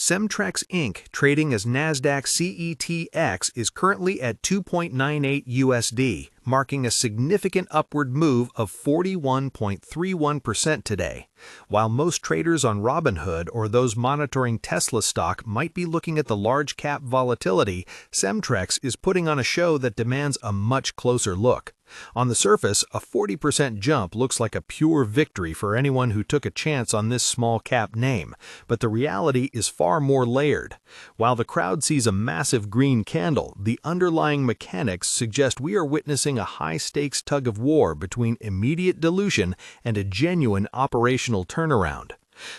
Cemtrex Inc., trading as NASDAQ CETX, is currently at 2.98 USD, marking a significant upward move of 41.31% today. While most traders on Robinhood or those monitoring Tesla stock might be looking at the large cap volatility, Cemtrex is putting on a show that demands a much closer look. On the surface, a 40% jump looks like a pure victory for anyone who took a chance on this small cap name, but the reality is far more layered. While the crowd sees a massive green candle, the underlying mechanics suggest we are witnessing a high-stakes tug-of-war between immediate dilution and a genuine operational turnaround.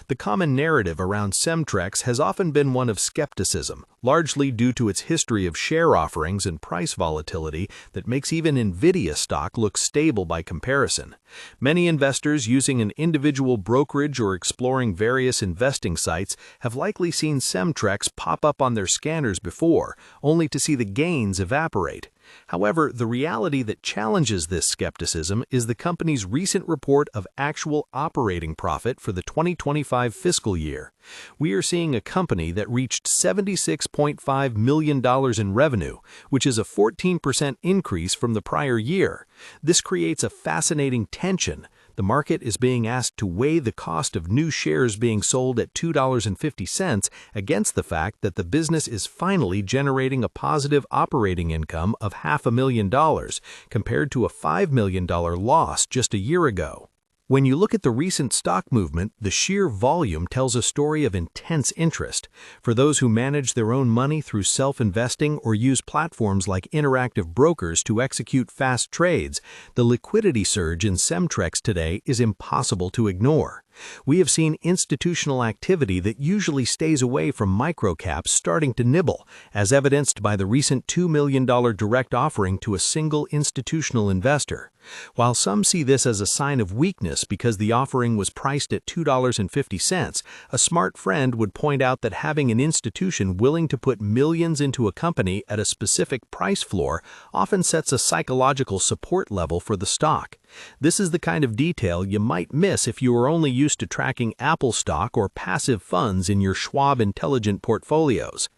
The common narrative around Cemtrex has often been one of skepticism, largely due to its history of share offerings and price volatility that makes even Nvidia stock look stable by comparison. Many investors using an individual brokerage or exploring various investing sites have likely seen Cemtrex pop up on their scanners before, only to see the gains evaporate. However, the reality that challenges this skepticism is the company's recent report of actual operating profit for the 2025 fiscal year. We are seeing a company that reached $76.5 million in revenue, which is a 14% increase from the prior year. This creates a fascinating tension. The market is being asked to weigh the cost of new shares being sold at $2.50 against the fact that the business is finally generating a positive operating income of $500,000 compared to a $5 million loss just a year ago. When you look at the recent stock movement, the sheer volume tells a story of intense interest. For those who manage their own money through self-investing or use platforms like interactive brokers to execute fast trades, the liquidity surge in Cemtrex today is impossible to ignore. We have seen institutional activity that usually stays away from microcaps starting to nibble, as evidenced by the recent $2 million direct offering to a single institutional investor. While some see this as a sign of weakness because the offering was priced at $2.50, a smart friend would point out that having an institution willing to put millions into a company at a specific price floor often sets a psychological support level for the stock. This is the kind of detail you might miss if you are only used to tracking Apple stock or passive funds in your Schwab Intelligent portfolios.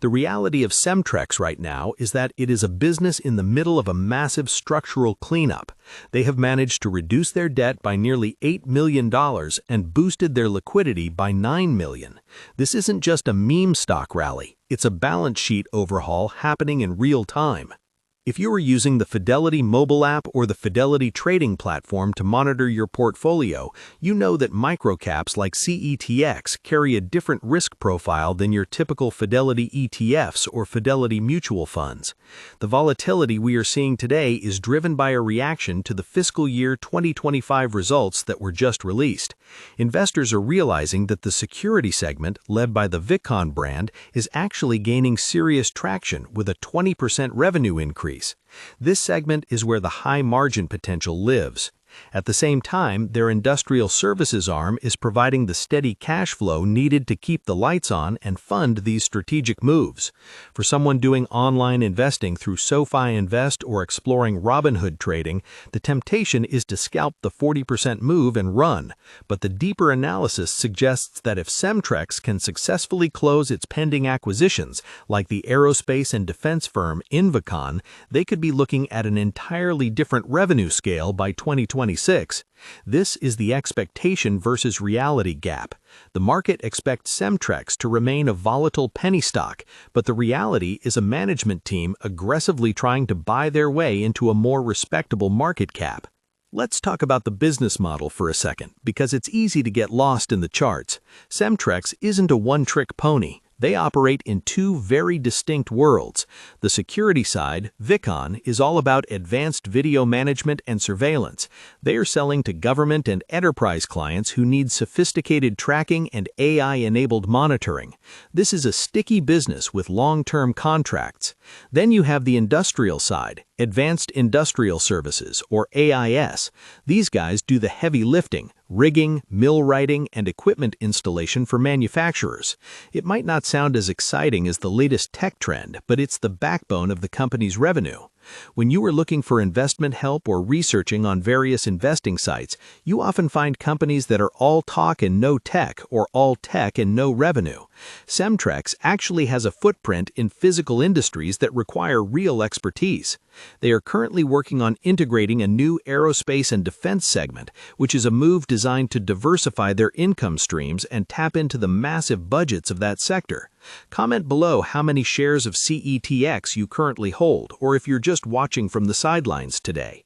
The reality of Cemtrex right now is that it is a business in the middle of a massive structural cleanup. They have managed to reduce their debt by nearly $8 million and boosted their liquidity by $9 million. This isn't just a meme stock rally, it's a balance sheet overhaul happening in real time. If you are using the Fidelity mobile app or the Fidelity trading platform to monitor your portfolio, you know that microcaps like CETX carry a different risk profile than your typical Fidelity ETFs or Fidelity mutual funds. The volatility we are seeing today is driven by a reaction to the fiscal year 2025 results that were just released. Investors are realizing that the security segment, led by the Vicon brand, is actually gaining serious traction with a 20% revenue increase. This segment is where the high margin potential lives. At the same time, their industrial services arm is providing the steady cash flow needed to keep the lights on and fund these strategic moves. For someone doing online investing through SoFi Invest or exploring Robinhood trading, the temptation is to scalp the 40% move and run. But the deeper analysis suggests that if Cemtrex can successfully close its pending acquisitions, like the aerospace and defense firm Vicon, they could be looking at an entirely different revenue scale by 2026. This is the expectation versus reality gap. The market expects Cemtrex to remain a volatile penny stock, but the reality is a management team aggressively trying to buy their way into a more respectable market cap. Let's talk about the business model for a second, because it's easy to get lost in the charts. Cemtrex isn't a one-trick pony. They operate in two very distinct worlds. The security side, Vicon, is all about advanced video management and surveillance. They are selling to government and enterprise clients who need sophisticated tracking and AI-enabled monitoring. This is a sticky business with long-term contracts. Then you have the industrial side, Advanced Industrial Services, or AIS. These guys do the heavy lifting, rigging, millwrighting, and equipment installation for manufacturers. It might not sound as exciting as the latest tech trend, but it's the backbone of the company's revenue. When you are looking for investment help or researching on various investing sites, you often find companies that are all talk and no tech, or all tech and no revenue. Cemtrex actually has a footprint in physical industries that require real expertise. They are currently working on integrating a new aerospace and defense segment, which is a move designed to diversify their income streams and tap into the massive budgets of that sector. Comment below how many shares of CETX you currently hold, or if you're just watching from the sidelines today.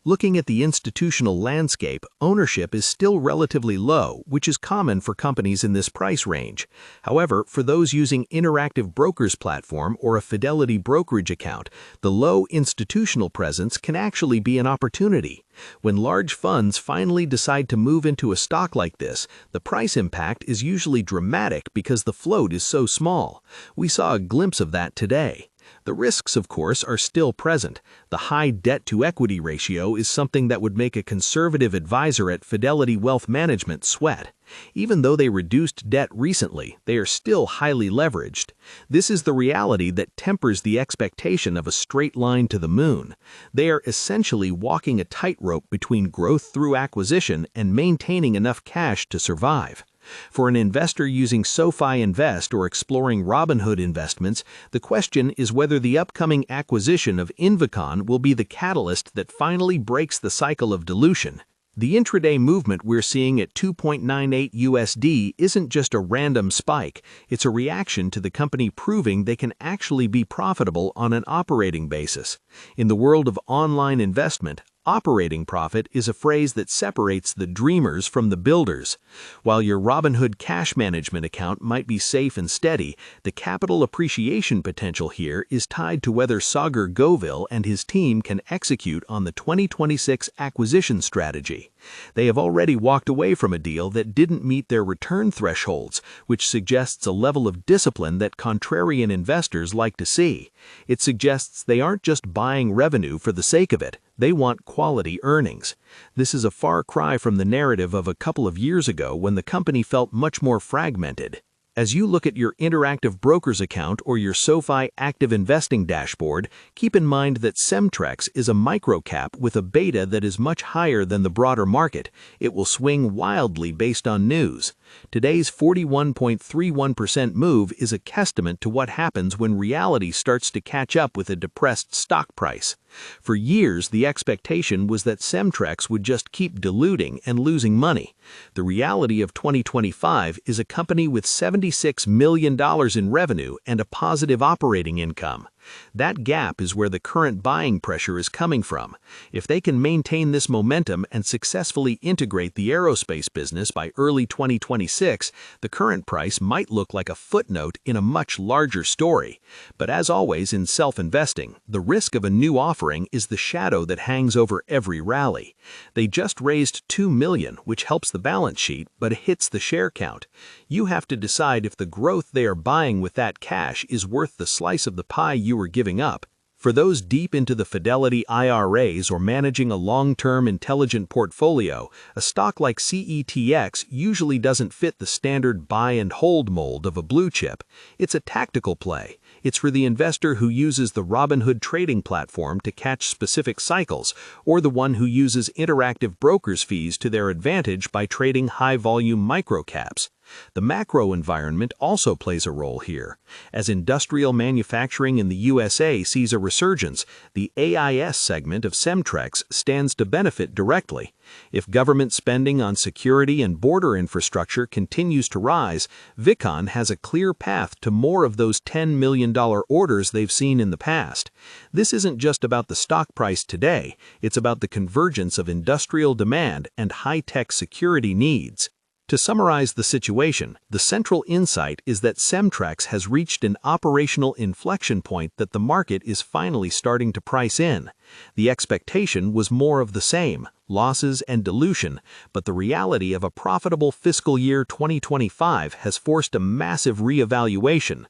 Looking at the institutional landscape, ownership is still relatively low, which is common for companies in this price range. However, for those using Interactive Brokers platform or a Fidelity brokerage account, the low institutional presence can actually be an opportunity. When large funds finally decide to move into a stock like this, the price impact is usually dramatic because the float is so small. We saw a glimpse of that today. The risks, of course, are still present. The high debt-to-equity ratio is something that would make a conservative advisor at Fidelity Wealth Management sweat. Even though they reduced debt recently, they are still highly leveraged. This is the reality that tempers the expectation of a straight line to the moon. They are essentially walking a tightrope between growth through acquisition and maintaining enough cash to survive. For an investor using SoFi Invest or exploring Robinhood investments, the question is whether the upcoming acquisition of Vicon will be the catalyst that finally breaks the cycle of dilution. The intraday movement we're seeing at 2.98 USD isn't just a random spike, it's a reaction to the company proving they can actually be profitable on an operating basis. In the world of online investment, operating profit is a phrase that separates the dreamers from the builders. While your Robinhood cash management account might be safe and steady, the capital appreciation potential here is tied to whether Sagar Govil and his team can execute on the 2026 acquisition strategy. They have already walked away from a deal that didn't meet their return thresholds, which suggests a level of discipline that contrarian investors like to see. It suggests they aren't just buying revenue for the sake of it. They want quality earnings. This is a far cry from the narrative of a couple of years ago when the company felt much more fragmented. As you look at your Interactive Brokers account or your SoFi Active Investing dashboard, keep in mind that Cemtrex is a microcap with a beta that is much higher than the broader market. It will swing wildly based on news. Today's 41.31% move is a testament to what happens when reality starts to catch up with a depressed stock price. For years, the expectation was that Cemtrex would just keep diluting and losing money. The reality of 2025 is a company with $76 million in revenue and a positive operating income. That gap is where the current buying pressure is coming from. If they can maintain this momentum and successfully integrate the aerospace business by early 2026, the current price might look like a footnote in a much larger story. But as always in self-investing, the risk of a new offering is the shadow that hangs over every rally. They just raised $2 million, which helps the balance sheet, but hits the share count. You have to decide if the growth they are buying with that cash is worth the slice of the pie you are giving up. For those deep into the Fidelity IRAs or managing a long-term intelligent portfolio, a stock like CETX usually doesn't fit the standard buy and hold mold of a blue chip. It's a tactical play. It's for the investor who uses the Robinhood trading platform to catch specific cycles, or the one who uses Interactive Brokers fees to their advantage by trading high-volume microcaps. The macro environment also plays a role here. As industrial manufacturing in the USA sees a resurgence, the AIS segment of Cemtrex stands to benefit directly. If government spending on security and border infrastructure continues to rise, Vicon has a clear path to more of those $10 million orders they've seen in the past. This isn't just about the stock price today, it's about the convergence of industrial demand and high-tech security needs. To summarize the situation, the central insight is that Cemtrex has reached an operational inflection point that the market is finally starting to price in. The expectation was more of the same, losses and dilution, but the reality of a profitable fiscal year 2025 has forced a massive reevaluation.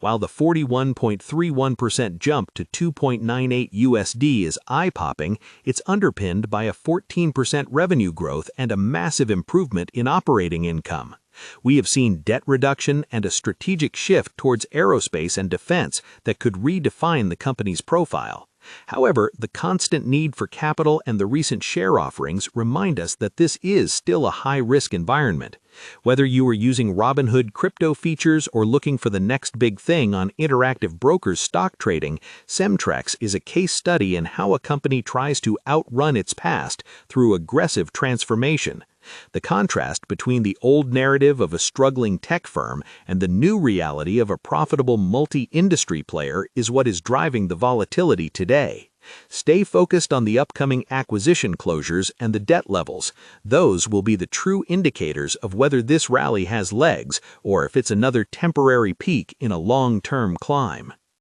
While the 41.31% jump to 2.98 USD is eye-popping, it's underpinned by a 14% revenue growth and a massive improvement in operating income. We have seen debt reduction and a strategic shift towards aerospace and defense that could redefine the company's profile. However, the constant need for capital and the recent share offerings remind us that this is still a high-risk environment. Whether you are using Robinhood crypto features or looking for the next big thing on Interactive Brokers stock trading, Cemtrex is a case study in how a company tries to outrun its past through aggressive transformation. The contrast between the old narrative of a struggling tech firm and the new reality of a profitable multi-industry player is what is driving the volatility today. Stay focused on the upcoming acquisition closures and the debt levels. Those will be the true indicators of whether this rally has legs or if it's another temporary peak in a long-term climb.